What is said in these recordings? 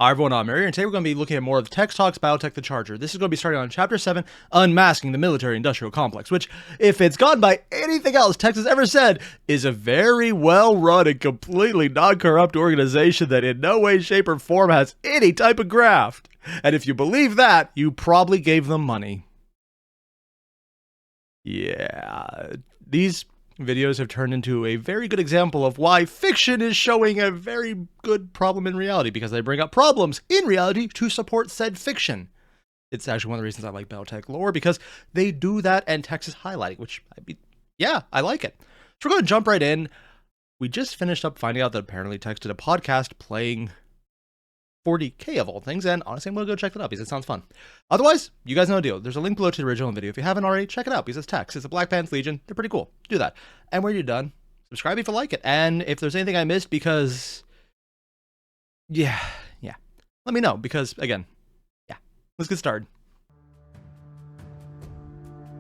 Hi everyone, I'm Airier, and today we're going to be looking at more of Tech Talks Battletech the Charger. This is going to be starting on Chapter 7, Unmasking the Military-Industrial Complex, which, if it's gone by anything else Tex has ever said, is a very well-run and completely non-corrupt organization that in no way, shape, or form has any type of graft. And if you believe that, you probably gave them money. Yeah, these videos have turned into a very good example of why fiction is showing a very good problem in reality, because they bring up problems in reality to support said fiction. It's actually one of the reasons I like Battletech lore, because they do that and Tex is highlighting, which, yeah, I like it. So we're going to jump right in. We just finished up finding out that apparently Tex did a podcast playing 40K of all things, and honestly, I'm going to go check that out because it sounds fun. Otherwise, you guys know the deal. There's a link below to the original video. If you haven't already, check it out because it's Tex. It's a Black Pants Legion. They're pretty cool. Do that. And when you're done, subscribe if you like it. And if there's anything I missed, because yeah, let me know, because again, let's get started.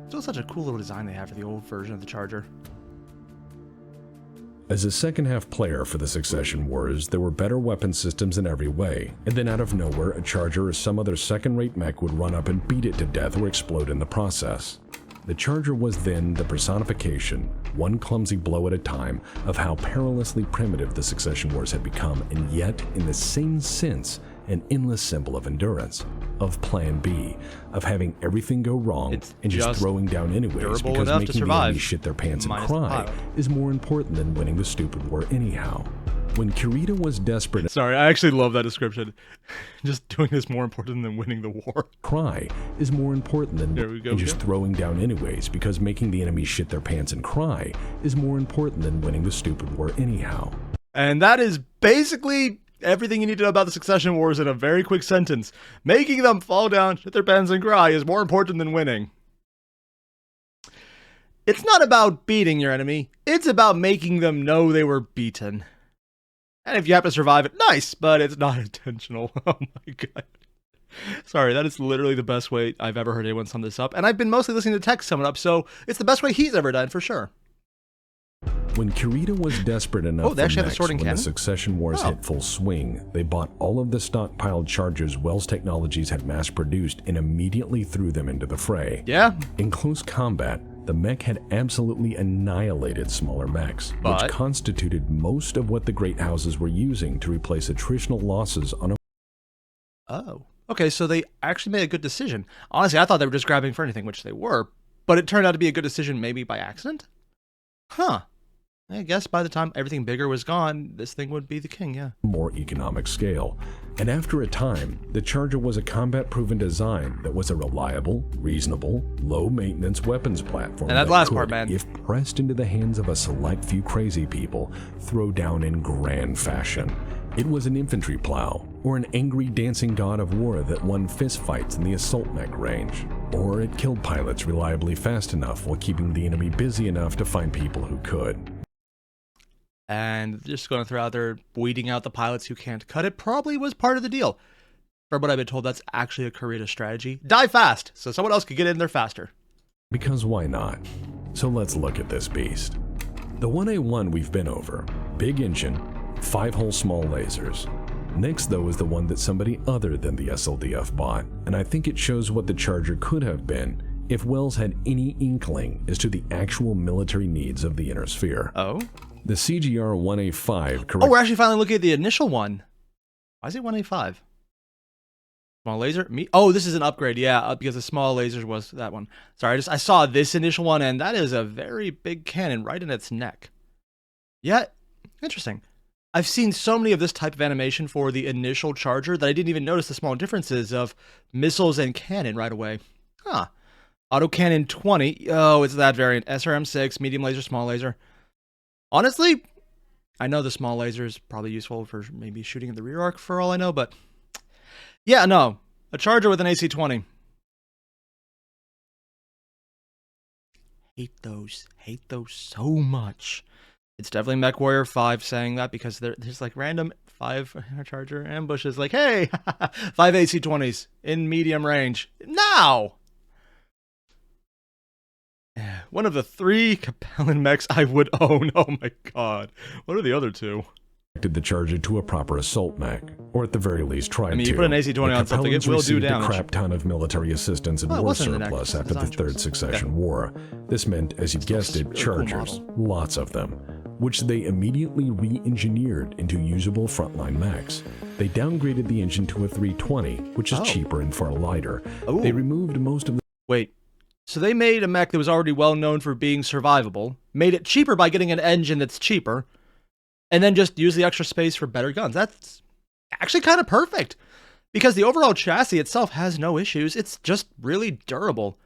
Still such a cool little design they have for the old version of the Charger. As a second-half player for the Succession Wars, there were better weapon systems in every way, and then out of nowhere, a Charger or some other second-rate mech would run up and beat it to death or explode in the process. The Charger was then the personification, one clumsy blow at a time, of how perilously primitive the Succession Wars had become, and yet, in the same sense, an endless symbol of endurance, of Plan B, of having everything go wrong and just throwing down anyways, because making the enemy shit their pants and cry is more important than winning the stupid war anyhow. When Kurita was desperate... Sorry, I actually love that description. Just doing this more important than winning the war. Cry is more important than just throwing down anyways, because making the enemy shit their pants and cry is more important than winning the stupid war anyhow. And that is basically everything you need to know about the Succession Wars in a very quick sentence. Making them fall down, shit their pants, and cry is more important than winning. It's not about beating your enemy. It's about making them know they were beaten. And if you happen to survive it, nice, but it's not intentional. Oh my god. Sorry, that is literally the best way I've ever heard anyone sum this up. And I've been mostly listening to Tex sum it up, so it's the best way he's ever done, for sure. When Kurita was desperate enough they actually have a mechs, sword and when cannon? the Succession Wars hit full swing, they bought all of the stockpiled Chargers Wells Technologies had mass-produced and immediately threw them into the fray. Yeah. In close combat, the mech had absolutely annihilated smaller mechs, which constituted most of what the great houses were using to replace attritional losses on a... Oh. Okay, so they actually made a good decision. Honestly, I thought they were just grabbing for anything, which they were, but it turned out to be a good decision maybe by accident? Huh. I guess by the time everything bigger was gone, this thing would be the king, yeah. More economic scale. And after a time, the Charger was a combat-proven design that was a reliable, reasonable, low-maintenance weapons platform and that last could, part, man, if pressed into the hands of a select few crazy people, throw down in grand fashion. It was an infantry plow, or an angry dancing god of war that won fistfights in the assault mech range. Or it killed pilots reliably fast enough while keeping the enemy busy enough to find people who could. And just going to throw out there, weeding out the pilots who can't cut it probably was part of the deal. From what I've been told, that's actually a Kurita strategy. Die fast, so someone else could get in there faster. Because why not? So let's look at this beast. The 1A1 we've been over. Big engine, 5-hole small lasers. Next though is the one that somebody other than the SLDF bought, and I think it shows what the Charger could have been if Wells had any inkling as to the actual military needs of the inner sphere. Oh? The CGR 1A5 Oh, we're actually finally looking at the initial one. Why is it 1A5? Small laser? Oh, this is an upgrade, yeah, because the small lasers was that one. Sorry, I saw this initial one, and that is a very big cannon right in its neck. Yeah, interesting. I've seen so many of this type of animation for the initial Charger that I didn't even notice the small differences of missiles and cannon right away. Huh. Autocannon 20. Oh, it's that variant. SRM 6, medium laser, small laser. Honestly, I know the small laser is probably useful for maybe shooting in the rear arc for all I know, but yeah, no. A Charger with an AC-20. Hate those so much. It's definitely Mech Warrior 5 saying that, because there's like random 5 Charger ambushes like, hey, 5 AC-20s in medium range. Now! One of the 3 Capellan mechs I would own. Oh my god. What are the other 2? the Charger to a proper assault mech, or at the very least tried to. I mean, you put an AC-20 on something, it will do damage. A crap ton of military assistance and war surplus after the Third Succession War. This meant, as you guessed it, Chargers, lots of them, which they immediately re-engineered into usable frontline mechs. They downgraded the engine to a 320, which is cheaper and far lighter. They removed most of the... Wait, so they made a mech that was already well known for being survivable, made it cheaper by getting an engine that's cheaper, and then just use the extra space for better guns. That's actually kind of perfect, because the overall chassis itself has no issues. It's just really durable.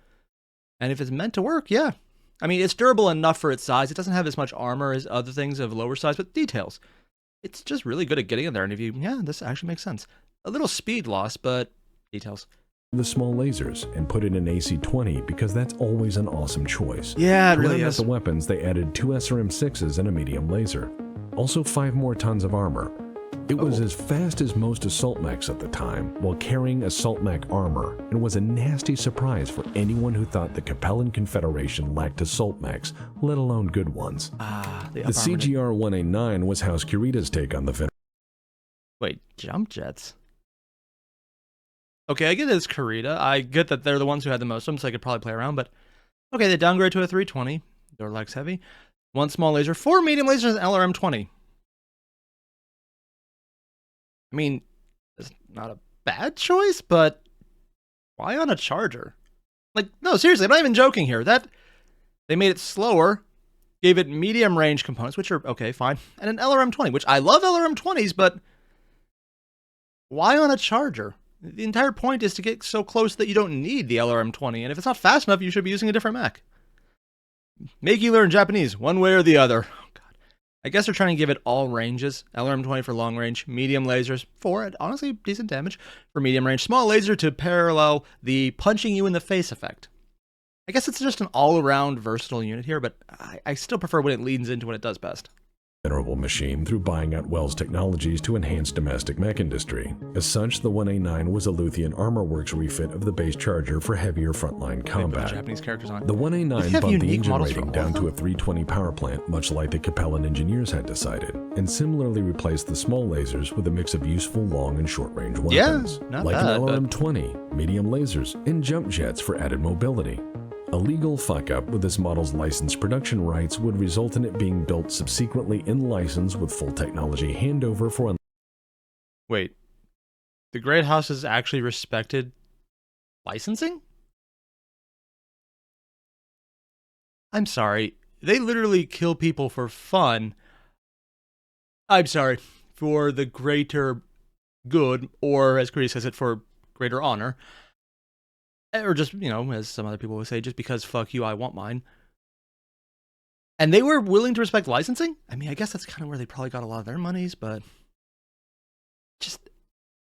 And if it's meant to work, yeah. I mean, it's durable enough for its size. It doesn't have as much armor as other things of lower size, but details. It's just really good at getting in there. And if you, this actually makes sense. A little speed loss, but details. The small lasers and put in an AC-20 because that's always an awesome choice. Yeah, it really is. The weapons, they added 2 SRM-6s and a medium laser. Also 5 more tons of armor. It was as fast as most assault mechs at the time, while carrying assault mech armor, and was a nasty surprise for anyone who thought the Capellan Confederation lacked assault mechs, let alone good ones. The CGR-1A9 was House Kurita's take on the... Wait, jump jets? Okay, I get it's Kurita. I get that they're the ones who had the most of them, so I could probably play around, but... Okay, they downgrade to a 320. Door legs heavy. 1 small laser, 4 medium lasers, and LRM-20. I mean, it's not a bad choice, but why on a Charger? Like, no, seriously, I'm not even joking here. They made it slower, gave it medium range components, which are, okay, fine, and an LRM-20, which I love LRM-20s, but why on a Charger? The entire point is to get so close that you don't need the LRM-20, and if it's not fast enough, you should be using a different mech. Make you learn Japanese, one way or the other. Oh, God. I guess they're trying to give it all ranges. LRM-20 for long range, medium lasers for, honestly, decent damage for medium range, small laser to parallel the punching you in the face effect. I guess it's just an all-around versatile unit here, but I still prefer when it leans into what it does best. Venerable machine through buying out Wells Technologies to enhance domestic mech industry. As such, the 1A9 was a Luthian Armor Works refit of the base Charger for heavier frontline combat. Japanese characters on it. The 1A9 bumped the engine rating down to a 320 power plant, much like the Capellan engineers had decided, and similarly replaced the small lasers with a mix of useful long and short range weapons, like an LRM-20, medium lasers, and jump jets for added mobility. A legal fuck-up with this model's licensed production rights would result in it being built subsequently in license with full technology handover for... Wait, the Great House has actually respected licensing? I'm sorry, they literally kill people for fun. I'm sorry, for the greater good, or as Korea says it, for greater honor. Or just, as some other people would say, just because fuck you, I want mine. And they were willing to respect licensing? I mean, I guess that's kind of where they probably got a lot of their monies, but...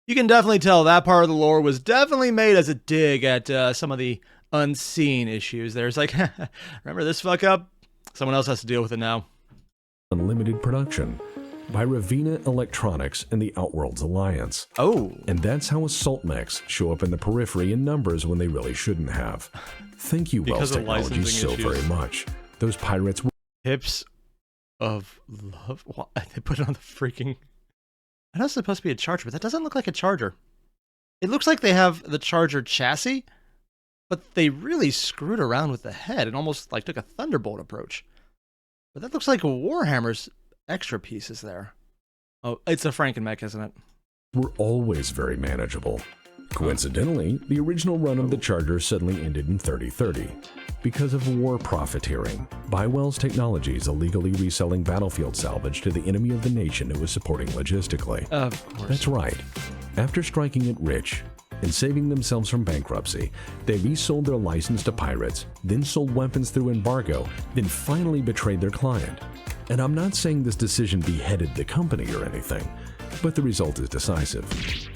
You can definitely tell that part of the lore was definitely made as a dig at some of the unseen issues. There's like, remember this fuck up? Someone else has to deal with it now. Unlimited production by Ravina Electronics and the Outworlds Alliance. And that's how assault mechs show up in the Periphery in numbers when they really shouldn't have. Thank you, Wells Technologies, so very much. Those pirates were... Hips of love? What? They put it on the freaking... I know it's supposed to be a Charger, but that doesn't look like a Charger. It looks like they have the Charger chassis, but they really screwed around with the head and almost like took a Thunderbolt approach. But that looks like a Warhammer's extra pieces there. Oh, it's a Frankenmech, isn't it? Were always very manageable. Coincidentally, the original run of the Charger suddenly ended in 3030 because of war profiteering by Wells Technologies illegally reselling battlefield salvage to the enemy of the nation it was supporting logistically. Of course. That's right. After striking it rich and saving themselves from bankruptcy, they resold their license to pirates, then sold weapons through embargo, then finally betrayed their client. And I'm not saying this decision beheaded the company or anything, but the result is decisive.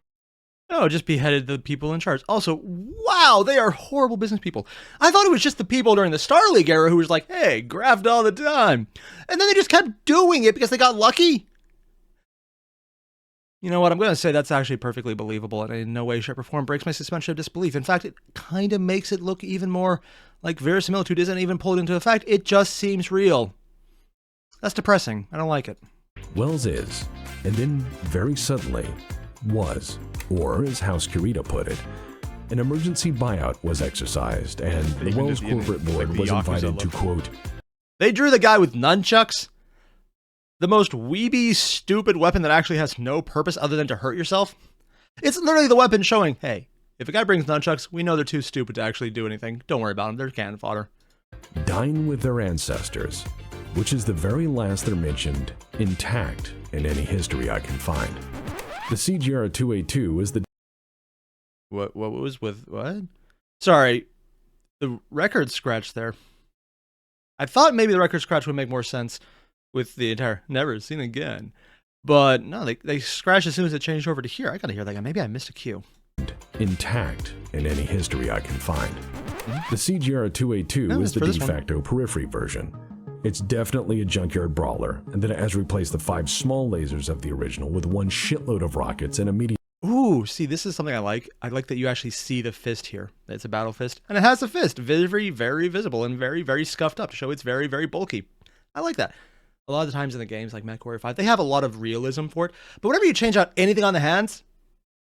Oh, just beheaded the people in charge. Also, wow, they are horrible business people. I thought it was just the people during the Star League era who was like, hey, graft all the time. And then they just kept doing it because they got lucky. You know what, I'm going to say that's actually perfectly believable, and in no way, shape, or form breaks my suspension of disbelief. In fact, it kind of makes it look even more like verisimilitude isn't even pulled into effect. It just seems real. That's depressing. I don't like it. Wells is And then, very suddenly, was, or as House Kurita put it, an emergency buyout was exercised, and the Wells corporate board was invited to, quote, they drew the guy with nunchucks? The most weeby, stupid weapon that actually has no purpose other than to hurt yourself? It's literally the weapon showing, hey, if a guy brings nunchucks, we know they're too stupid to actually do anything. Don't worry about them, they're cannon fodder. dine with their ancestors, which is the very last they're mentioned intact in any history I can find. The CGR-2A2 is the... What was with, what? Sorry, the record scratch there. I thought maybe the record scratch would make more sense with the entire never seen again. But no, they scratched as soon as it changed over to here. I gotta hear that guy. Maybe I missed a cue. Intact in any history I can find. The CGR-2A2 is the de facto Periphery version. It's definitely a junkyard brawler, and then it has replaced the 5 small lasers of the original with one shitload of rockets and a medium... Ooh, see, this is something I like. I like that you actually see the fist here. It's a battle fist, and it has a fist. Very, very visible and very, very scuffed up to show it's very, very bulky. I like that. A lot of the times in the games like MechWarrior 5, they have a lot of realism for it, but whenever you change out anything on the hands,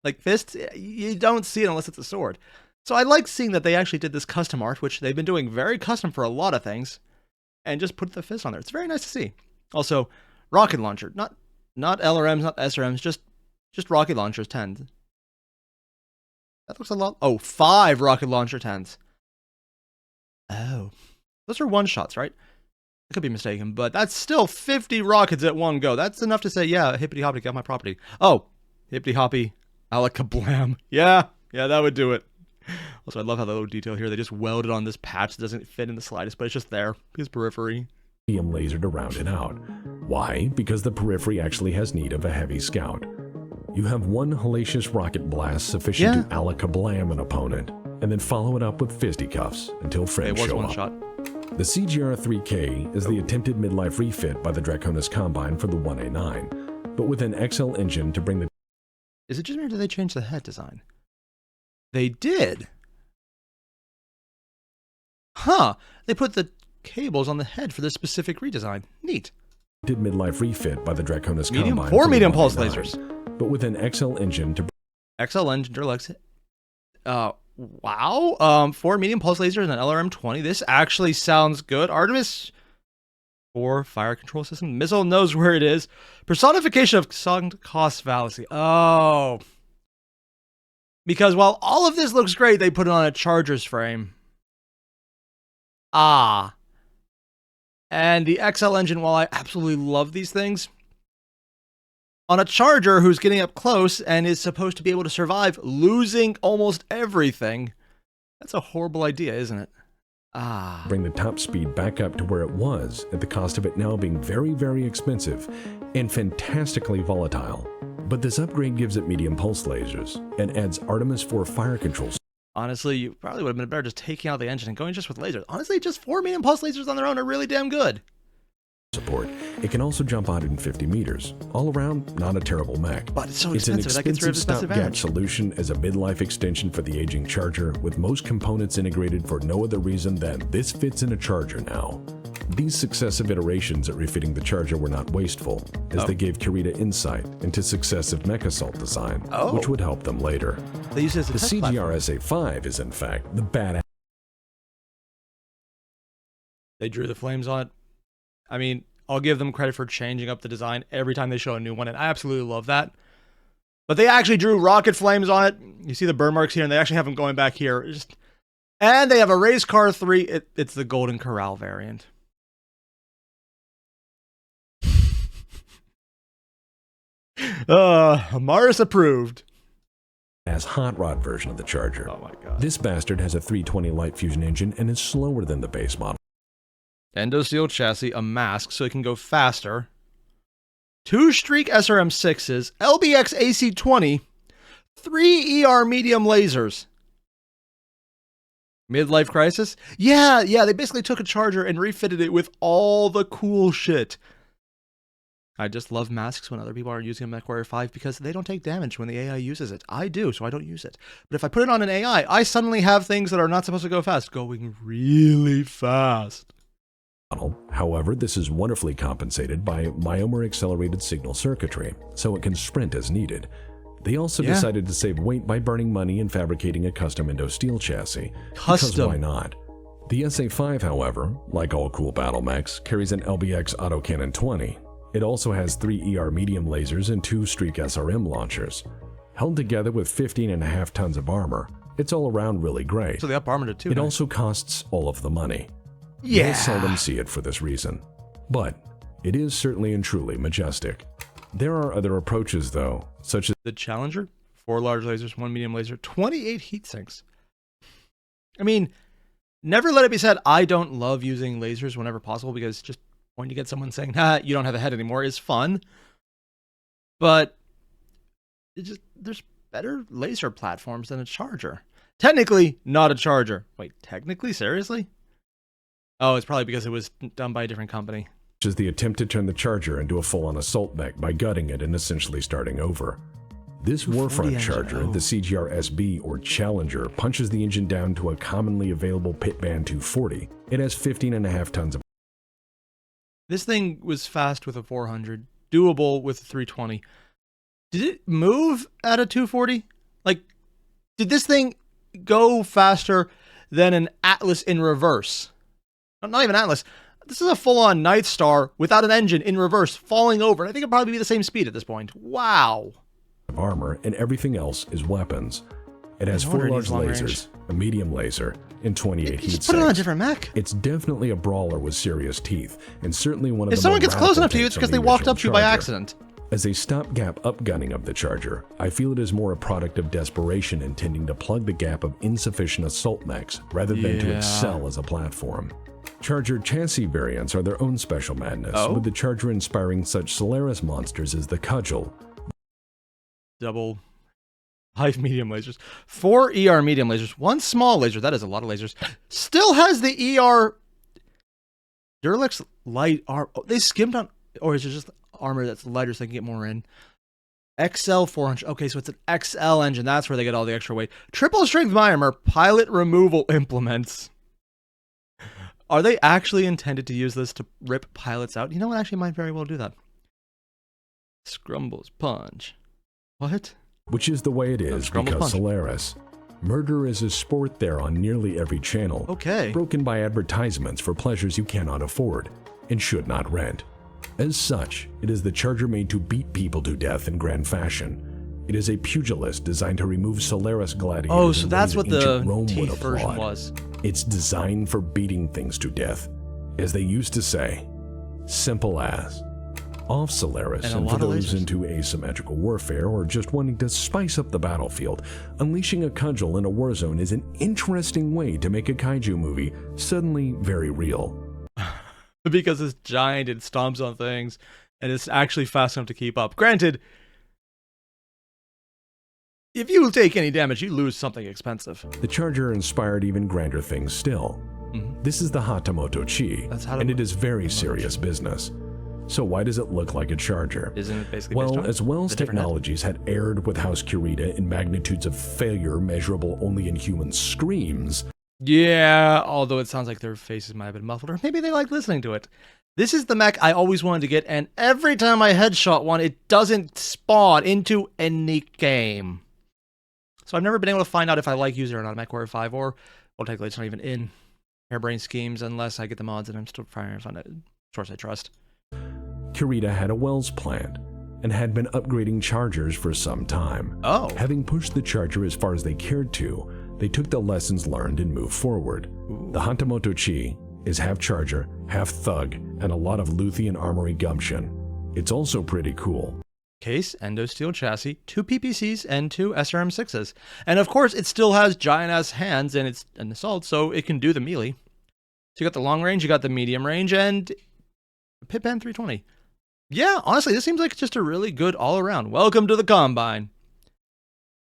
like fists, you don't see it unless it's a sword. So I like seeing that they actually did this custom art, which they've been doing very custom for a lot of things, and just put the fist on there. It's very nice to see. Also, rocket launcher. Not LRMs, not SRMs, just rocket launchers, 10s. That looks a lot. Oh, 5 rocket launcher 10s. Oh. Those are one-shots, right? I could be mistaken, but that's still 50 rockets at one go. That's enough to say, yeah, hippity-hoppity, got my property. Oh, hippity-hoppy, alakablam. Yeah, that would do it. Also, I love how the little detail here, they just welded on this patch that doesn't fit in the slightest, but it's just there. His periphery. Lasered to round it out. Why? Because the Periphery actually has need of a heavy scout. You have one hellacious rocket blast sufficient to alakablam an opponent, and then follow it up with fisticuffs until friends show up. Shot. The CGR-3K is the attempted midlife refit by the Draconis Combine for the 1A9, but with an XL engine to bring the... Is it just me or did they change the head design? They did. Huh. They put the cables on the head for this specific redesign. Neat. Did midlife refit by the Draconis Combine 4 medium pulse lasers. But with an XL engine to... XL engine deluxe. Wow. 4 medium pulse lasers and an LRM-20. This actually sounds good. Artemis 4 fire control system. Missile knows where it is. Personification of sunk cost fallacy. Oh. Because while all of this looks great, they put it on a charger's frame. Ah. And the XL engine, while I absolutely love these things, on a charger who's getting up close and is supposed to be able to survive losing almost everything, that's a horrible idea, isn't it? Ah. Bring the top speed back up to where it was at the cost of it now being very, very expensive and fantastically volatile. But this upgrade gives it medium pulse lasers and adds Artemis 4 fire controls. Honestly, you probably would have been better just taking out the engine and going just with lasers. Honestly, just 4 medium pulse lasers on their own are really damn good. Support. It can also jump 150 meters. All around, not a terrible mech. But it's so It's expensive. an expensive stopgap solution as a midlife extension for the aging charger, with most components integrated for no other reason than this fits in a charger now. These successive iterations at refitting the charger were not wasteful, as they gave Kurita insight into successive mech assault design, which would help them later. They use it as a The test platform. CGR-SA5 is in fact the badass. They drew the flames on it. I mean, I'll give them credit for changing up the design every time they show a new one, and I absolutely love that. But they actually drew rocket flames on it. You see the burn marks here, and they actually have them going back here. And they have a race car 3. It's the Golden Corral variant. Humorous approved. As hot rod version of the charger. Oh my god. This bastard has a 320 light fusion engine and is slower than the base model. Endo-seal chassis, a mask so it can go faster. 2 Streak SRM6s, LBX AC-20, 3 ER medium lasers. Midlife crisis? Yeah, they basically took a charger and refitted it with all the cool shit. I just love masks when other people aren't using a MechWarrior 5 because they don't take damage when the AI uses it. I do, so I don't use it. But if I put it on an AI, I suddenly have things that are not supposed to go fast going really fast. model. However, this is wonderfully compensated by myomer-accelerated signal circuitry, so it can sprint as needed. They also decided to save weight by burning money and fabricating a custom Indo-Steel chassis. Because why not? The SA-5, however, like all cool battle mechs, carries an LBX autocannon 20. It also has 3 ER medium lasers and 2 Streak SRM launchers. Held together with 15.5 tons of armor, it's all around really great. So they up armored it too. It also costs all of the money. Yeah. You'll seldom see it for this reason. But it is certainly and truly majestic. There are other approaches though, such as the Challenger, 4 large lasers, 1 medium laser, 28 heat sinks. I mean, never let it be said I don't love using lasers whenever possible, because just when you get someone saying, you don't have a head anymore is fun. But there's better laser platforms than a Charger. Technically, not a Charger. Wait, technically? Seriously? Oh, it's probably because it was done by a different company. which is the attempt to turn the Charger into a full-on assault mech by gutting it and essentially starting over. This Warfront Charger, the CGR-SB or Challenger, punches the engine down to a commonly available pit band 240. It has 15.5 tons of... This thing was fast with a 400, doable with a 320. Did it move at a 240? Like, did this thing go faster than an Atlas in reverse? Not even Atlas. This is a full-on Night Star without an engine in reverse, falling over. I think it'd probably be the same speed at this point. Wow. Armor, and everything else is weapons. It has 4 large lasers, a medium laser, and 28 heat sinks. Put it on a different mech. It's definitely a brawler with serious teeth, and certainly one of the If someone more gets close enough to you, radical it's because takes they on the walked up to original you by Charger. accident. As a stopgap upgunning of the Charger, I feel it is more a product of desperation intending to plug the gap of insufficient assault mechs rather than to excel as a platform. Charger chassis variants are their own special madness, with the Charger inspiring such Solaris monsters as the Cudgel. Double 5 medium lasers, 4 ER medium lasers, 1 small laser, that is a lot of lasers, still has the ER Duralex light armor. Oh, they skimmed on, or is it just armor that's lighter so they can get more in? XL 400, okay, so it's an XL engine, that's where they get all the extra weight. Triple strength armor, pilot removal implements. Are they actually intended to use this to rip pilots out? You know what, actually might very well do that. Scrumbles punch. What? Which is the way it is because Solaris. Murder is a sport there on nearly every channel. Okay. Broken by advertisements for pleasures you cannot afford and should not rent. As such, it is the Charger made to beat people to death in grand fashion. It is a pugilist designed to remove Solaris gladiators. Oh, so that's what the Rome teeth version was. It's designed for beating things to death. As they used to say, simple as. Off Solaris, and for those into asymmetrical warfare or just wanting to spice up the battlefield, unleashing a cudgel in a war zone is an interesting way to make a kaiju movie suddenly very real. Because it's giant, it stomps on things, and it's actually fast enough to keep up. Granted, if you take any damage, you lose something expensive. The Charger inspired even grander things still. This is the Hatamoto Chi, and it is very serious business. So why does it look like a Charger? Isn't it basically well, as Wells Technologies had erred with House Kurita in magnitudes of failure measurable only in human screams. Yeah, although it sounds like their faces might have been muffled, or maybe they like listening to it. This is the mech I always wanted to get, and every time I headshot one, it doesn't spawn into any game. So I've never been able to find out if I like using it or not. MechWarrior 5, or, well, technically it's not even in Hairbrain Schemes unless I get the mods, and I'm still trying to find a source I trust. Kurita had a Wells plant and had been upgrading Chargers for some time. Having pushed the Charger as far as they cared to, they took the lessons learned and moved forward. The Hatamoto Chi is half Charger, half Thug, and a lot of Luthian armory gumption. It's also pretty cool. Case, Endo-Steel chassis, 2 PPCs, and 2 SRM6s. And of course, it still has giant-ass hands, and it's an assault, so it can do the melee. So you got the long range, you got the medium range, and Pitband 320. Yeah, honestly, this seems like just a really good all-around. Welcome to the Combine.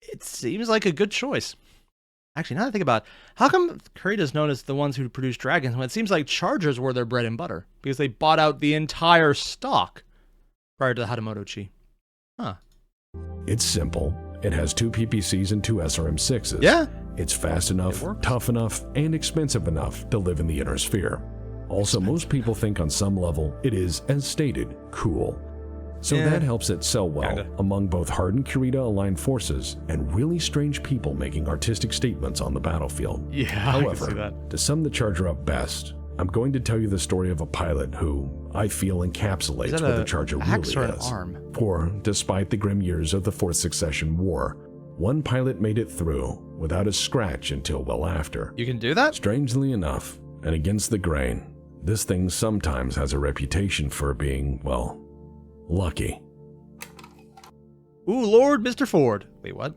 It seems like a good choice. Actually, now that I think about it, how come Kurita's known as the ones who produce dragons when it seems like Chargers were their bread and butter? Because they bought out the entire stock prior to the Hatamoto Chi. Huh. It's simple. It has 2 PPCs and 2 SRM6s. Yeah. It's fast enough, tough enough, and expensive enough to live in the inner sphere. Also, most people think on some level it is, as stated, cool. So that helps it sell well among both hardened Kurita-aligned forces and really strange people making artistic statements on the battlefield. Yeah, however, I can see that. To sum the Charger up best, I'm going to tell you the story of a pilot who I feel encapsulates what the Charger really axe or an is. arm? For, despite the grim years of the Fourth Succession War, one pilot made it through without a scratch until well after. You can do that? Strangely enough, and against the grain, this thing sometimes has a reputation for being, well, lucky. Ooh, Lord Mr. Ford. Wait, what?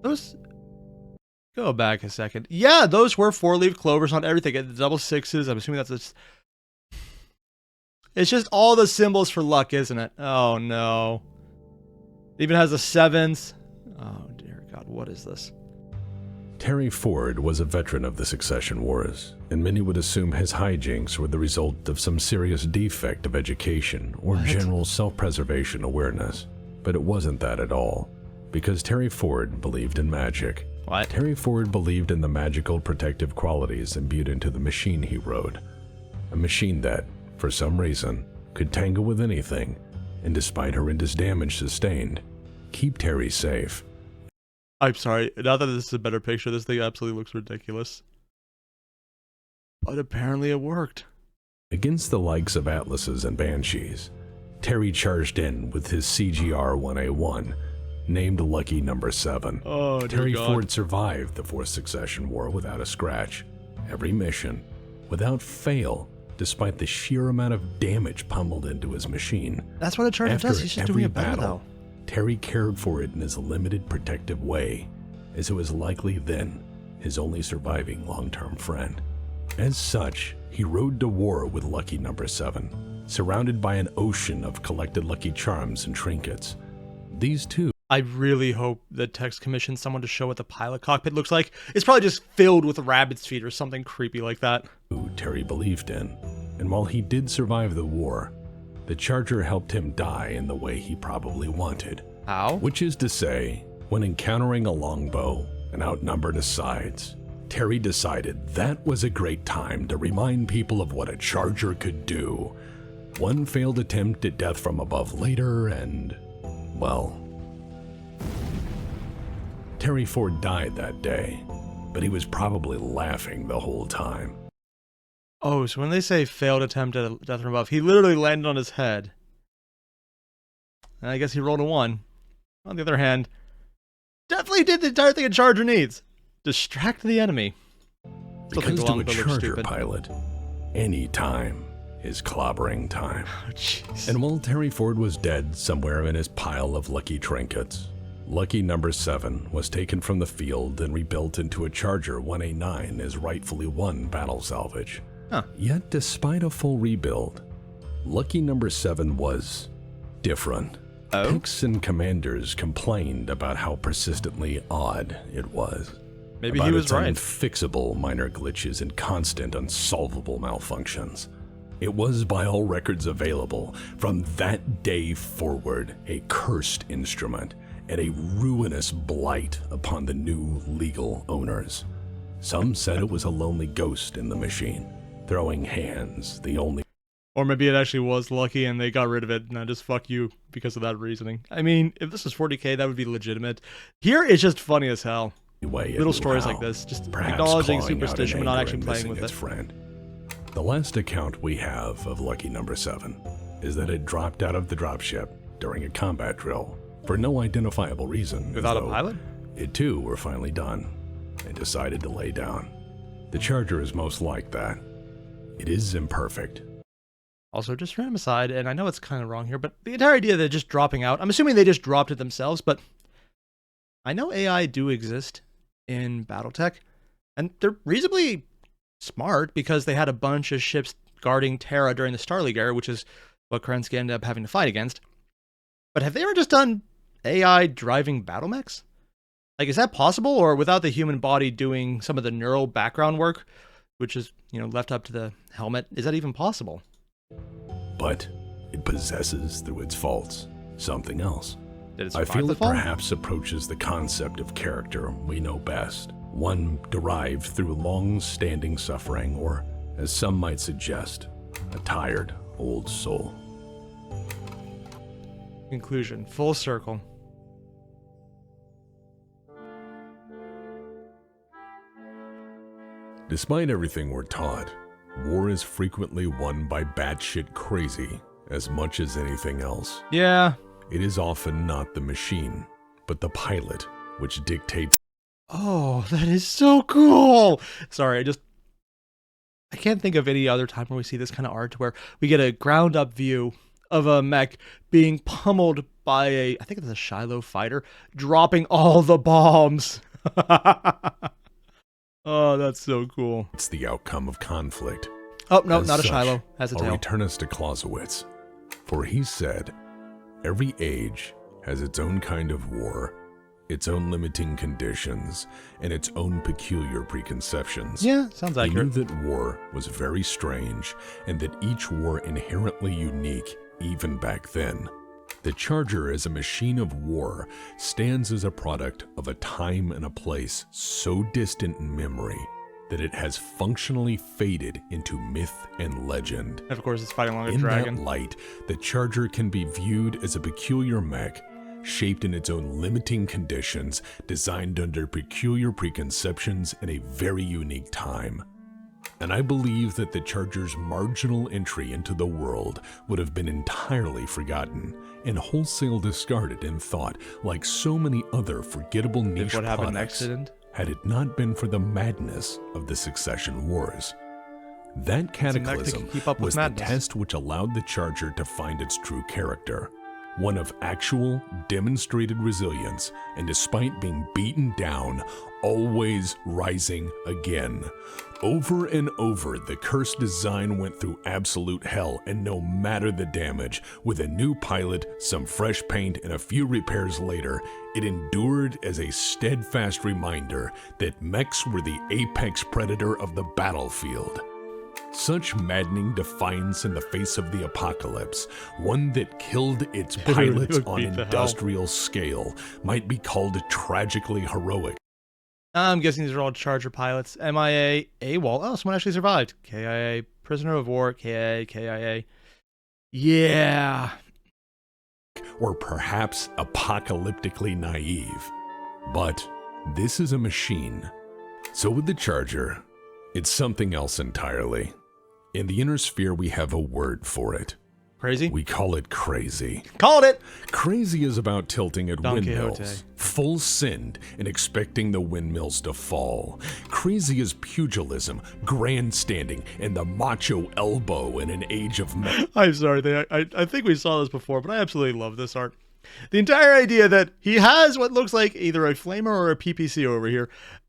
Those... Go back a second. Yeah, those were 4-leaf clovers on everything. And the double sixes, I'm assuming that's just... It's just all the symbols for luck, isn't it? Oh, no. It even has the 7s. Oh, dear God, what is this? Terry Ford was a veteran of the Succession Wars, and many would assume his hijinks were the result of some serious defect of education or general self-preservation awareness. But it wasn't that at all, because Terry Ford believed in magic. What? Terry Ford believed in the magical protective qualities imbued into the machine he rode. A machine that, for some reason, could tangle with anything, and despite horrendous damage sustained, keep Terry safe. I'm sorry, now that this is a better picture, this thing absolutely looks ridiculous. But apparently it worked. Against the likes of Atlases and Banshees, Terry charged in with his CGR-1A1, named Lucky Number 7. Oh, dear Terry God. Ford survived the Fourth Succession War without a scratch, every mission, without fail, despite the sheer amount of damage pummeled into his machine. That's what a Charger does, he's just doing it better though. Terry cared for it in his limited protective way, as it was likely then his only surviving long-term friend. As such, he rode to war with Lucky Number 7, surrounded by an ocean of collected lucky charms and trinkets. These two... I really hope that Tech's commissioned someone to show what the pilot cockpit looks like. It's probably just filled with rabbit's feet or something creepy like that. Terry believed in, and while he did survive the war, the Charger helped him die in the way he probably wanted. How? Which is to say, when encountering a longbow and outnumbered asides, Terry decided that was a great time to remind people of what a Charger could do. One failed attempt at death from above later, and, well... Terry Ford died that day, but he was probably laughing the whole time. Oh, so when they say failed attempt at a death from above, he literally landed on his head. And I guess he rolled a 1. On the other hand, definitely did the entire thing a Charger needs. Distract the enemy. Because to a Charger pilot, any time is clobbering time. Oh, jeez. And while Terry Ford was dead somewhere in his pile of lucky trinkets, Lucky Number 7 was taken from the field and rebuilt into a Charger 1A9 as rightfully one battle salvage. Huh. Yet, despite a full rebuild, Lucky Number 7 was different. Oh? Techs and commanders complained about how persistently odd it was. Maybe about he was its right. Unfixable minor glitches and constant unsolvable malfunctions. It was, by all records available, from that day forward, a cursed instrument and a ruinous blight upon the new legal owners. Some said it was a lonely ghost in the machine, throwing hands, the only... Or maybe it actually was lucky and they got rid of it, and I just fuck you because of that reasoning. I mean, if this was 40k, that would be legitimate. Here, it's just funny as hell. Little stories like this, just acknowledging superstition but not actually playing with it. Friend. The last account we have of Lucky Number 7 is that it dropped out of the dropship during a combat drill for no identifiable reason. Without a pilot? It too were finally done and decided to lay down. The Charger is most like that. It is imperfect. Also, just random aside, and I know it's kind of wrong here, but the entire idea of they're just dropping out, I'm assuming they just dropped it themselves, but I know AI do exist in Battletech, and they're reasonably smart because they had a bunch of ships guarding Terra during the Starleague era, which is what Kerensky ended up having to fight against. But have they ever just done AI driving battle mechs? Like, is that possible? Or without the human body doing some of the neural background work, which is, left up to the helmet, is that even possible? But it possesses, through its faults, something else. I feel it perhaps approaches the concept of character we know best, one derived through long-standing suffering or as some might suggest, a tired old soul. Conclusion. Full circle. Despite everything we're taught, war is frequently won by batshit crazy as much as anything else. Yeah. It is often not the machine, but the pilot, which dictates. Oh, that is so cool. Sorry, I can't think of any other time where we see this kind of art where we get a ground up view of a mech being pummeled by I think it's a Shiloh fighter, dropping all the bombs. Oh, that's so cool. It's the outcome of conflict. Oh, no, As not a such, Shiloh. Has a I'll tail. return us to Clausewitz, for he said, every age has its own kind of war, its own limiting conditions, and its own peculiar preconceptions. Yeah, sounds He accurate. knew that war was very strange, and that each war inherently unique, even back then. The Charger as a machine of war stands as a product of a time and a place so distant in memory that it has functionally faded into myth and legend. And of course, it's fighting along a In dragon. that light, the Charger can be viewed as a peculiar mech, shaped in its own limiting conditions, designed under peculiar preconceptions in a very unique time. And I believe that the Charger's marginal entry into the world would have been entirely forgotten and wholesale discarded in thought like so many other forgettable niche If what happened products, next didn't. had it not been for the madness of the Succession Wars. That a mech that cataclysm can keep up with was the madness. test which allowed the Charger to find its true character. One of actual, demonstrated resilience, and despite being beaten down, always rising again. Over and over, the cursed design went through absolute hell, and no matter the damage, with a new pilot, some fresh paint, and a few repairs later, it endured as a steadfast reminder that mechs were the apex predator of the battlefield. Such maddening defiance in the face of the apocalypse, one that killed its pilots would on beat the hell. industrial scale, might be called tragically heroic. I'm guessing these are all Charger pilots. MIA, AWOL. Oh, someone actually survived. KIA, prisoner of war. KIA, KIA. Yeah. Or perhaps apocalyptically naive. But this is a machine. So with the Charger, it's something else entirely. In the inner sphere, we have a word for it. Crazy? We call it crazy. Called it! Crazy is about tilting at Don windmills, Quixote. full send, and expecting the windmills to fall. Crazy is pugilism, grandstanding, and the macho elbow in an age of I'm sorry, I think we saw this before, but I absolutely love this art. The entire idea that he has what looks like either a flamer or a PPC over here,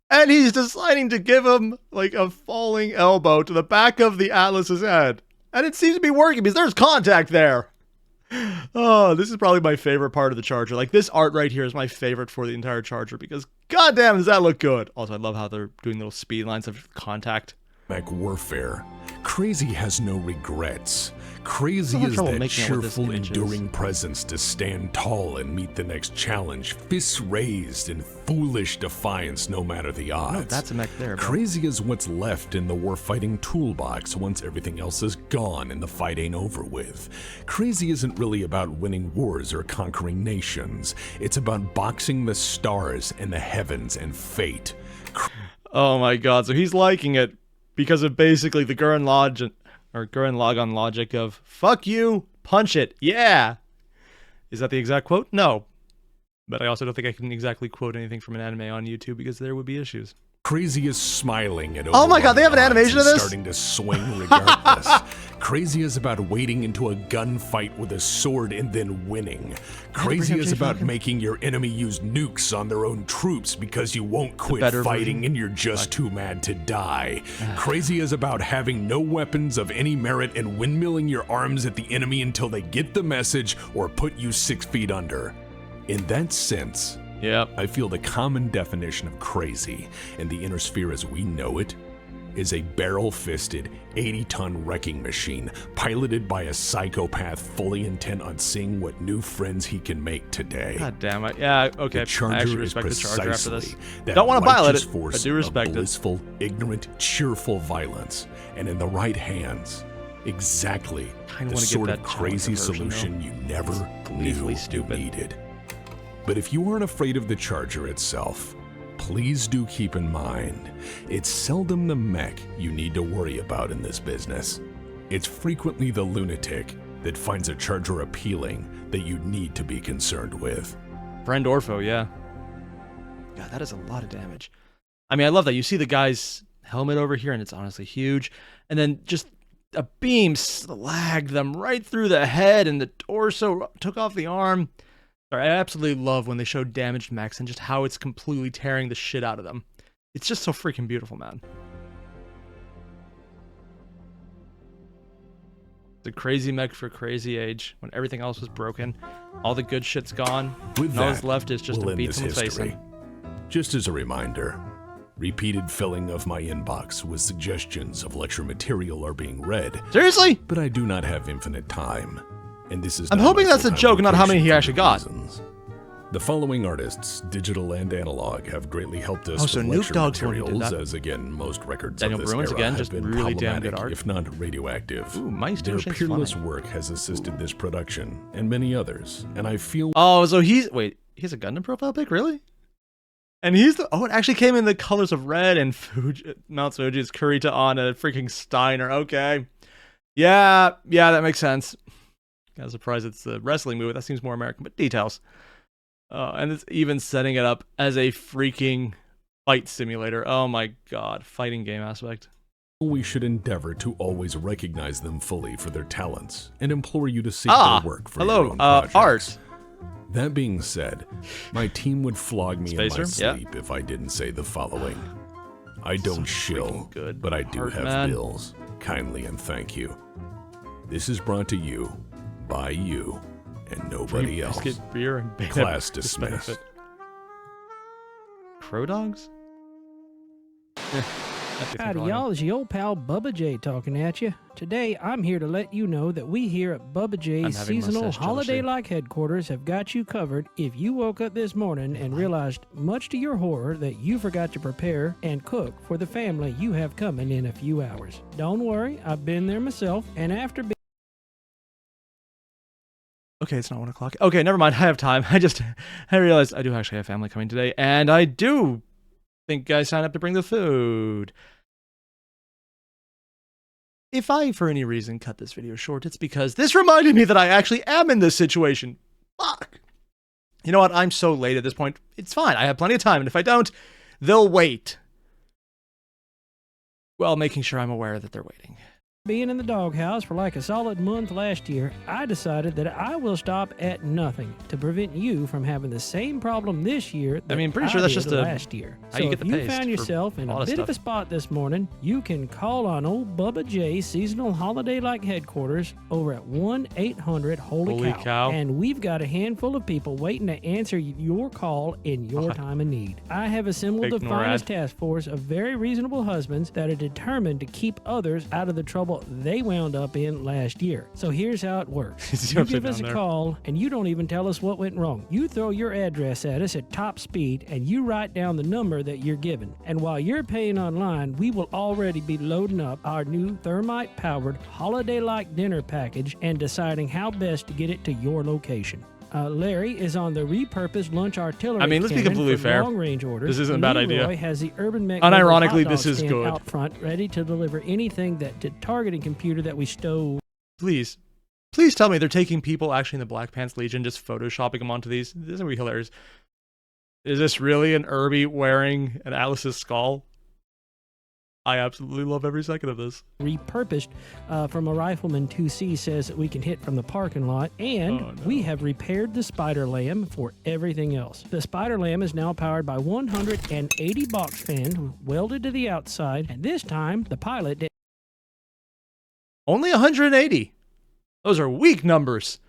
and he's deciding to give him like a falling elbow to the back of the Atlas's head. And it seems to be working because there's contact there. Oh, this is probably my favorite part of the Charger. Like, this art right here is my favorite for the entire Charger because goddamn does that look good. Also, I love how they're doing little speed lines of contact. mech warfare. Crazy has no regrets. Crazy I have is trouble that making out what this cheerful, image is. enduring presence to stand tall and meet the next challenge, fists raised in foolish defiance no matter the odds. No, that's a mech there, bro. Crazy is what's left in the warfighting toolbox once everything else is gone and the fight ain't over with. Crazy isn't really about winning wars or conquering nations. It's about boxing the stars and the heavens and fate. Oh my god, so he's liking it because of basically the Gurren Lagann logic of fuck you, punch it, yeah. Is that the exact quote? No. But I also don't think I can exactly quote anything from an anime on YouTube because there would be issues. Crazy is smiling at Oh my god, they have an overwhelming animation of odds and this? starting to swing regardless. Crazy is about wading into a gunfight with a sword and then winning. Crazy bring up is Jay about Falcon? making your enemy use nukes on their own troops because you won't quit better fighting version? and you're just too mad to die. Crazy is about having no weapons of any merit and windmilling your arms at the enemy until they get the message or put you 6 feet under. In that sense, Yep. I feel the common definition of crazy in the inner sphere as we know it is a barrel-fisted, 80-ton wrecking machine piloted by a psychopath fully intent on seeing what new friends he can make today. God damn it. Yeah, okay. The Charger I actually is respect the Charger after this. precisely that Don't want to pilot righteous it, force but do respect of it. blissful, ignorant, cheerful violence, and in the right hands, exactly Kinda the wanna get sort that of crazy Challenger version, solution you never Gleefully knew stupid. you needed. But if you aren't afraid of the Charger itself, please do keep in mind, it's seldom the mech you need to worry about in this business. It's frequently the lunatic that finds a Charger appealing that you need to be concerned with. Friend or foe, yeah. God, that is a lot of damage. I mean, I love that. You see the guy's helmet over here, and it's honestly huge. And then just a beam slagged them right through the head, and the torso took off the arm. Sorry, I absolutely love when they show damaged mechs and just how it's completely tearing the shit out of them. It's just so freaking beautiful, man. The crazy mech for crazy age, when everything else was broken. All the good shit's gone. With and all that, that's left is just we'll a end beat this someone's face history. in. Just as a reminder, repeated filling of my inbox with suggestions of lecture material are being read, Seriously? but I do not have infinite time, and this is I'm not hoping my that's a full-time joke, not how many vocation he for actually good got. reasons. The following artists, digital and analog, have greatly helped us Oh, so with Nuke lecture Dog's the one who did materials, that. as again, most records Daniel of this Bruins era again, have just been really damn good problematic, art. if not radioactive. Ooh, Mice Their Station peerless flying. work has assisted this production, and many others, and I feel Oh, so he's... Wait, he's a Gundam profile pic? Really? And he's the... Oh, it actually came in the colors of red and Mount Fuji's Kurita on a freaking Steiner. Okay. Yeah, that makes sense. Kind of surprised it's the wrestling movie. That seems more American, but details. And it's even setting it up as a freaking fight simulator. Oh my god, fighting game aspect. we should endeavor to always recognize them fully for their talents and implore you to seek Ah, their work for hello, your own projects. art. That being said, my team would flog me in my Spacer? Yeah. sleep if I didn't say the following. I don't shill, freaking good but I do art, have man. bills. Kindly and thank you. This is brought to you by you and nobody Free else. biscuit, beer, and bacon. Class Just dismissed. benefit. Crow dogs? Howdy, y'all. It's your old pal Bubba J talking at you. Today, I'm here to let you know that we here at Bubba J's having seasonal mustache jealousy. holiday-like headquarters have got you covered if you woke up this morning and realized, much to your horror, that you forgot to prepare and cook for the family you have coming in a few hours. Don't worry, I've been there myself, and after being Okay, it's not 1 o'clock. Okay, never mind. I have time. I realized I do actually have family coming today, and I do think I signed up to bring the food. If I, for any reason, cut this video short, it's because this reminded me that I actually am in this situation. Fuck. You know what? I'm so late at this point. It's fine. I have plenty of time, and if I don't, they'll wait. Well, making sure I'm aware that they're waiting. in the doghouse for like a solid month last year, I decided that I will stop at nothing to prevent you from having the same problem this year that pretty sure that's did just a- last year. how So you get if the you paste found for yourself in a lot a of bit of a stuff. spot this morning, you can call on old Bubba J seasonal holiday-like headquarters over at 1-800-HOLY Holy cow. And we've got a handful of people waiting to answer your call in your time of need. I have assembled the Fake finest NORAD. task force of very reasonable husbands that are determined to keep others out of the trouble they wound up in last year. So here's how it works. See You what I'm give saying us a down there? call and you don't even tell us what went wrong. You throw your address at us at top speed and you write down the number that you're given. And while you're paying online, we will already be loading up our new thermite-powered holiday-like dinner package and deciding how best to get it to your location. Larry is on the repurposed lunch artillery. I mean, let's be cannon completely for fair. long-range orders. This isn't a bad Leroy idea. has the Urban Mech Unironically, hot dog this is stand good. out front, ready to deliver anything that the targeting computer that we stole. Please tell me they're taking people actually in the Black Pants Legion, just photoshopping them onto these. This is gonna be hilarious. Is this really an Irby wearing an Alice's skull? I absolutely love every second of this. Repurposed from a Rifleman 2C says that we can hit from the parking lot, and Oh, no. we have repaired the Spider Lamb for everything else. The Spider Lamb is now powered by 180 box fans welded to the outside, and this time the pilot did. Only 180. Those are weak numbers.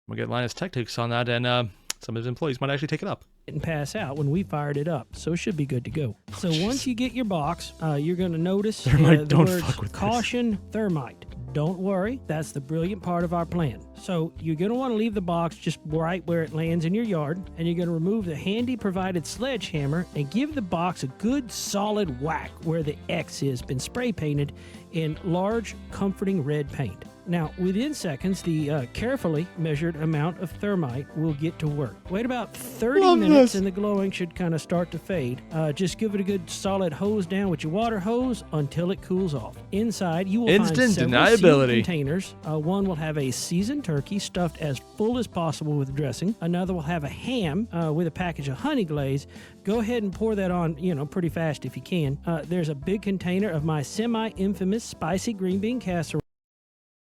We'll get Linus Tactics on that, and some of his employees might actually take it up. and pass out when we fired it up, so it should be good to go. So once you get your box, you're going to notice Thermite, the don't words fuck with this. caution thermite. Don't worry, that's the brilliant part of our plan. So you're going to want to leave the box just right where it lands in your yard, and you're going to remove the handy provided sledgehammer and give the box a good solid whack where the X has been spray painted in large, comforting red paint. Now, within seconds, the carefully measured amount of thermite will get to work. Wait about 30 Love minutes this. and the glowing should kind of start to fade. Just give it a good solid hose down with your water hose until it cools off. Inside, you will Instant find several deniability. sealed containers. One will have a seasoned turkey stuffed as full as possible with dressing. Another will have a ham with a package of honey glaze. Go ahead and pour that on, pretty fast if you can. There's a big container of my semi-infamous spicy green bean casserole.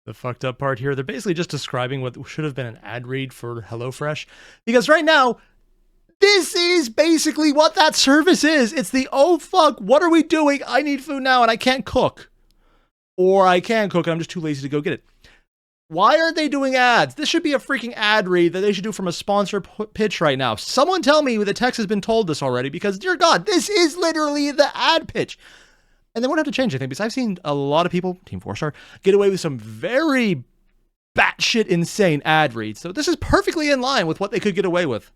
The fucked up part here, they're basically just describing what should have been an ad read for HelloFresh. Because right now, this is basically what that service is. It's the, oh fuck, what are we doing? I need food now and I can't cook. Or I can cook and I'm just too lazy to go get it. Why aren't they doing ads? This should be a freaking ad read that they should do from a sponsor pitch right now. Someone tell me the text has been told this already, because dear God, this is literally the ad pitch. And they won't have to change anything, because I've seen a lot of people, Team 4-star, get away with some very batshit insane ad reads. So this is perfectly in line with what they could get away with.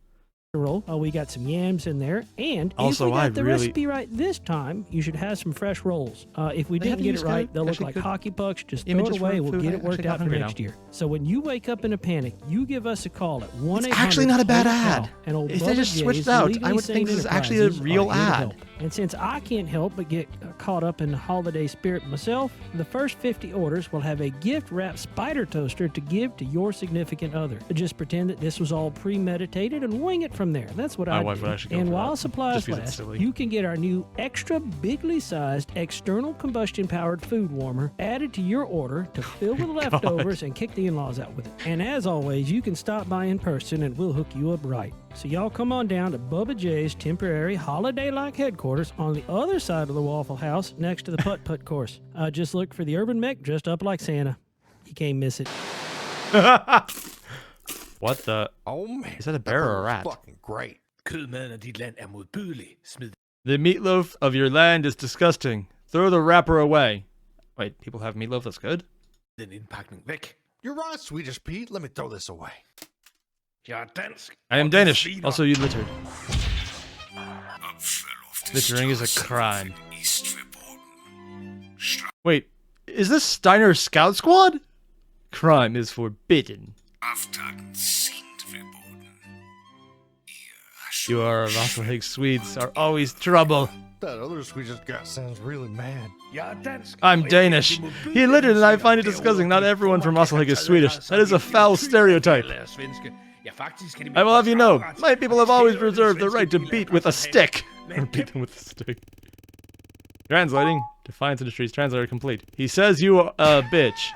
We got some yams in there, and Also, if we I got the really- recipe right this time, you should have some fresh rolls. If we They have didn't to get use it right, good- they'll look actually like good hockey pucks. Just throw images it away. for We'll food. get I it worked actually out got for hungry next now. year. So when you wake up in a panic, you give us a call at 1-800. It's actually not a bad HOLY ad. COW, and old If they Bubba just J's switched out, Legally I would think Sane this is actually a Enterprises real are here to ad. help. And since I can't help but get caught up in the holiday spirit myself, the first 50 orders will have a gift-wrapped spider toaster to give to your significant other. Just pretend that this was all premeditated and wing it from there. That's what My I wife do. would actually go And for while that, supplies just because it's last, silly. you can get our new extra bigly sized external combustion powered food warmer added to your order to fill with leftovers and kick the in-laws out with it. And as always, you can stop by in person and we'll hook you up right. So y'all come on down to Bubba J's temporary holiday-like headquarters on the other side of the Waffle House next to the putt-putt course. Just look for the urban mech dressed up like Santa. You can't miss it. What the? Oh man, Is that a bear or a rat? Fucking great. Kødmaden af dit land er modbydelig. Smid The meatloaf of your land is disgusting. Throw the wrapper away. Wait, people have meatloaf that's good? den indpakning væk. You're right, Swedish Pete. Let me throw this away. Jeg er dansk. I am og du Danish. sviner. Also, you littered. Littering is a crime. Wait, is this Steiner Scout Squad? Crime is forbidden. You are Vasselhig Swedes are always trouble. That other Swedish guy sounds really mad. Jeg er dansk. I'm og jeg Danish. er modbydelig. He littered and I find it disgusting. Not everyone from Vasselhig is Swedish. That is a foul stereotype. Ja, faktisk kan de I will have you know, my people have always reserved the right to beat with a stick. Or beat them with a stick. Translating. Defiance Industries translator complete. He says you are a bitch.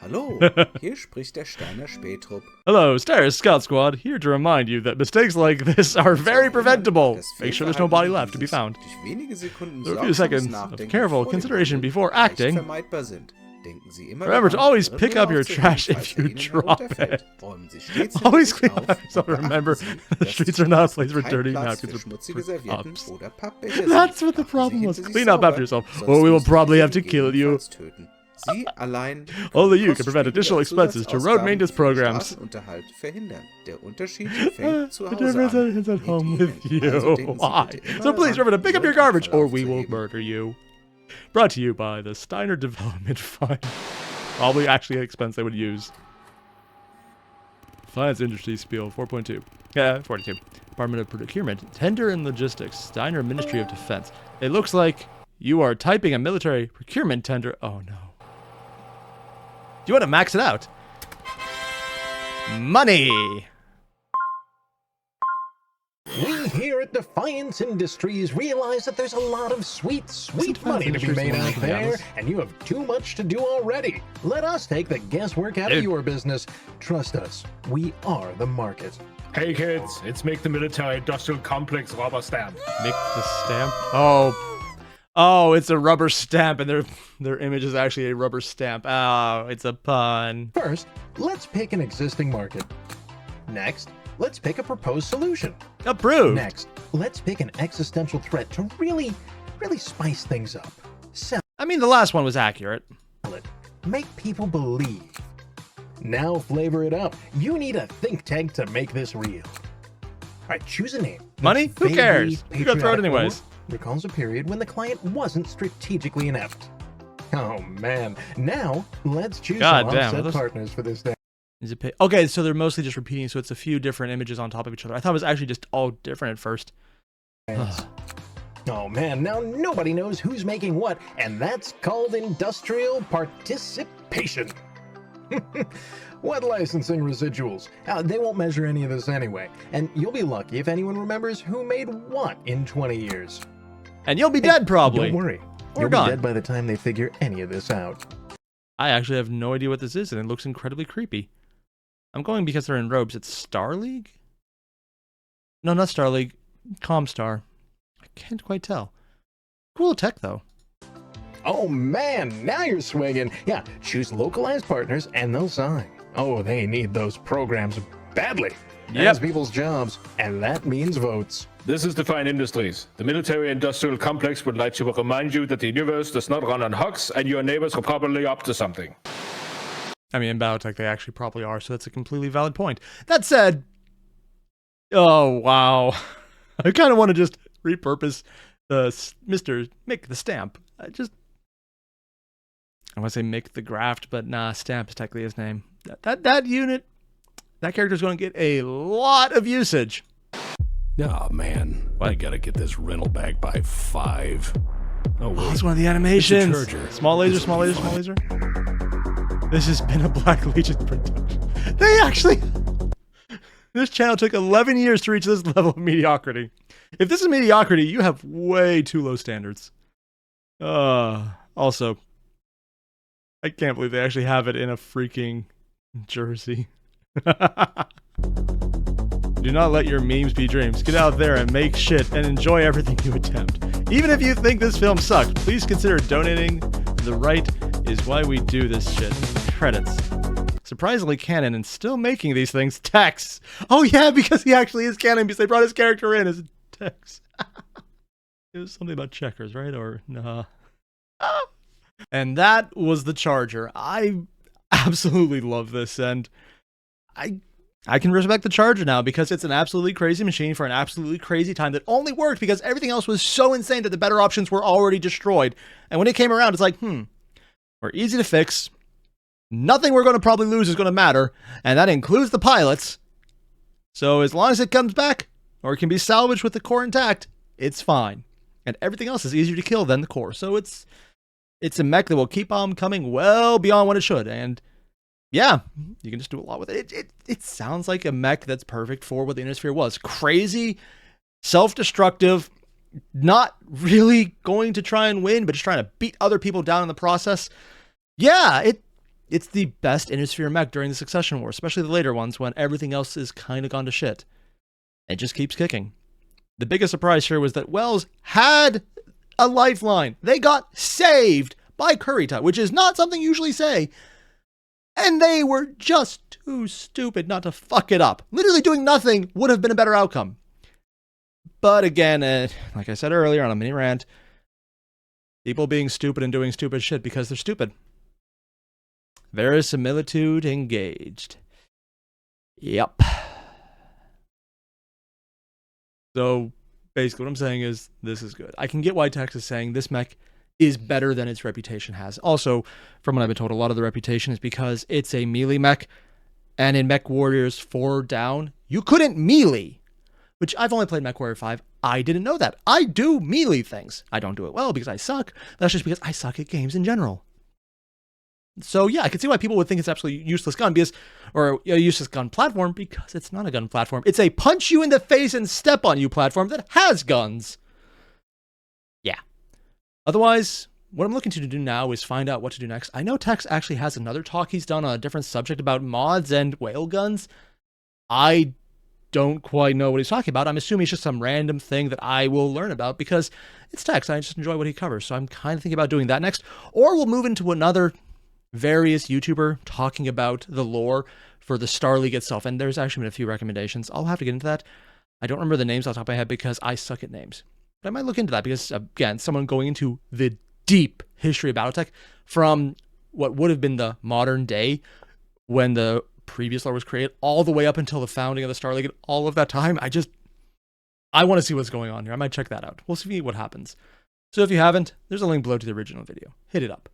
Hallo, hier spricht der Steiner Spähtrupp. Hello, Steiner Scout Squad, here to remind you that mistakes like this are very preventable. Das Make sure there's no body left to be Fehlverhalten found. durch wenige Sekunden There are a few sorgsames seconds of Nachdenken careful vor dem consideration Handeln before leicht acting. vermeidbar sind. Denken Sie immer Remember to daran, always Ihren pick Müll up your aufzuheben, trash falls if er you Ihnen drop herunterfällt. it. Räumen Sie stets Always händisch clean auf up yourself. und beachten Remember, Sie, the dass streets zu are not a Hause place for kein dirty Platz napkins für or schmutzige Servietten cups. oder Pappbecher That's sind. what the Machen Sie problem was. hinter sich Clean up sauber, after yourself, sonst or we will müssen Sie probably have to Sie kill you. gegebenenfalls töten. Sie allein Only können you can prevent additional expenses to road Kostenindex-Zusatzausgaben maintenance für den programs. Straßenunterhalt verhindern. Der Unterschied fängt zu The Hause difference an. is at Mit home Ihnen. with you. Also denken Sie Why? bitte immer So please daran, remember to pick up your Ihren garbage, or Abfall we will aufzuheben. murder you. Brought to you by the Steiner Development Fund. Probably actually an expense they would use. Finance Industry Spiel 4.2. Yeah, 42. Department of Procurement, Tender and Logistics, Steiner Ministry of Defense. It looks like you are typing a military procurement tender. Oh no. Do you want to max it out? Money! We here at Defiance Industries realize that there's a lot of sweet Defiance money to be Industries made one out of the there, others. and you have too much to do already. Let us take the guesswork out Dude. of your business. Trust us, we are the market. Hey kids, it's Make the Military Industrial Complex rubber stamp. Make the stamp. Oh, it's a rubber stamp, and their image is actually a rubber stamp. Oh, it's a pun. First, let's pick an existing market. Next, let's pick a proposed solution. Approved. Next, let's pick an existential threat to really spice things up. Sell I mean, the last one was accurate. it. Make people believe. Now flavor it up. You need a think tank to make this real. All right, choose a name. Money? Who Vaguely cares? You're gonna throw it patriotic anyways. or recalls a period when the client wasn't strategically inept. Oh man. Now, let's choose God some damn, offset are those- partners for this day. Is it okay, so they're mostly just repeating, so it's a few different images on top of each other. I thought it was actually just all different at first. Oh man, now nobody knows who's making what, and that's called industrial participation. What licensing residuals? They won't measure any of this anyway, and you'll be lucky if anyone remembers who made what in 20 years. And you'll be dead, probably. Don't worry, Or you'll gone. be dead by the time they figure any of this out. I actually have no idea what this is, and it looks incredibly creepy. I'm going because they're in robes. It's Star League? No, not Star League. Comstar. I can't quite tell. Cool tech, though. Oh man, now you're swinging. Yeah, choose localized partners and they'll sign. Oh, they need those programs badly. Yep. That's people's jobs, and that means votes. This is Define Industries. The military-industrial complex would like to remind you that the universe does not run on hucks, and your neighbors are probably up to something. I mean, in Battletech, they actually probably are, so that's a completely valid point. That said, oh, wow. I kind of want to just repurpose the Mr. Mick the Stamp. I want to say Mick the Graft, but nah, Stamp is technically his name. That unit, that character's going to get a lot of usage. Oh man, I gotta get this rental back by 5. Oh wait, Oh, it's one of the animations. It's a charger. Small laser, This small will be laser, small laser. This has been a Black Legion production. They actually... This channel took 11 years to reach this level of mediocrity. If this is mediocrity, you have way too low standards. Also, I can't believe they actually have it in a freaking jersey. Do not let your memes be dreams. Get out there and make shit and enjoy everything you attempt. Even if you think this film sucked, please consider donating. The right is why we do this shit. Credits. Surprisingly canon and still making these things. Tex. Oh yeah, because he actually is canon because they brought his character in as Tex. It was something about checkers, right? Or nah. And that was the Charger. I absolutely love this, and I can respect the Charger now because it's an absolutely crazy machine for an absolutely crazy time that only worked because everything else was so insane that the better options were already destroyed. And when it came around, it's like, we're easy to fix. Nothing we're going to probably lose is going to matter, and that includes the pilots. So as long as it comes back, or it can be salvaged with the core intact, it's fine. And everything else is easier to kill than the core. So it's a mech that will keep on coming well beyond what it should. And yeah, you can just do a lot with it. It sounds like a mech that's perfect for what the Innisphere was. Crazy, self-destructive, not really going to try and win, but just trying to beat other people down in the process. Yeah, it's the best Innisphere mech during the Succession War, especially the later ones when everything else is kind of gone to shit. It just keeps kicking. The biggest surprise here was that Wells had a lifeline. They got saved by Kurita, which is not something you usually say. And they were just too stupid not to fuck it up. Literally doing nothing would have been a better outcome. But again, like I said earlier on a mini rant, people being stupid and doing stupid shit because they're stupid. Verisimilitude engaged. Yep. So basically what I'm saying is this is good. I can get why Tex is saying this mech is better than its reputation has. Also, from what I've been told, a lot of the reputation is because it's a melee mech, and in Mech Warriors 4 down, you couldn't melee, which I've only played Mech Warrior 5. I didn't know that. I do melee things. I don't do it well because I suck. That's just because I suck at games in general. So yeah, I can see why people would think it's absolutely useless gun or a useless gun platform because it's not a gun platform. It's a punch you in the face and step on you platform that has guns. Yeah. Otherwise, what I'm looking to do now is find out what to do next. I know Tex actually has another talk he's done on a different subject about mods and whale guns. I don't quite know what he's talking about. I'm assuming it's just some random thing that I will learn about because it's Tex. I just enjoy what he covers. So I'm kind of thinking about doing that next. Or we'll move into another various YouTuber talking about the lore for the Star League itself, and there's actually been a few recommendations. I'll have to get into that. I don't remember the names off the top of my head because I suck at names. But I might look into that because, again, someone going into the deep history of Battletech from what would have been the modern day when the previous lore was created, all the way up until the founding of the Star League, and all of that time, I want to see what's going on here. I might check that out. We'll see what happens. So if you haven't, there's a link below to the original video. Hit it up.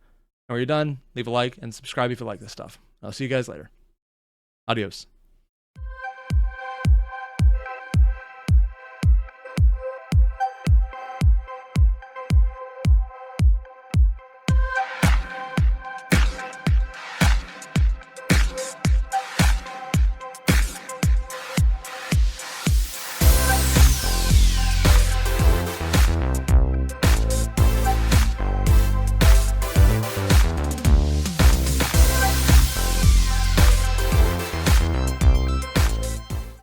And when you're done, leave a like and subscribe if you like this stuff. I'll see you guys later. Adios.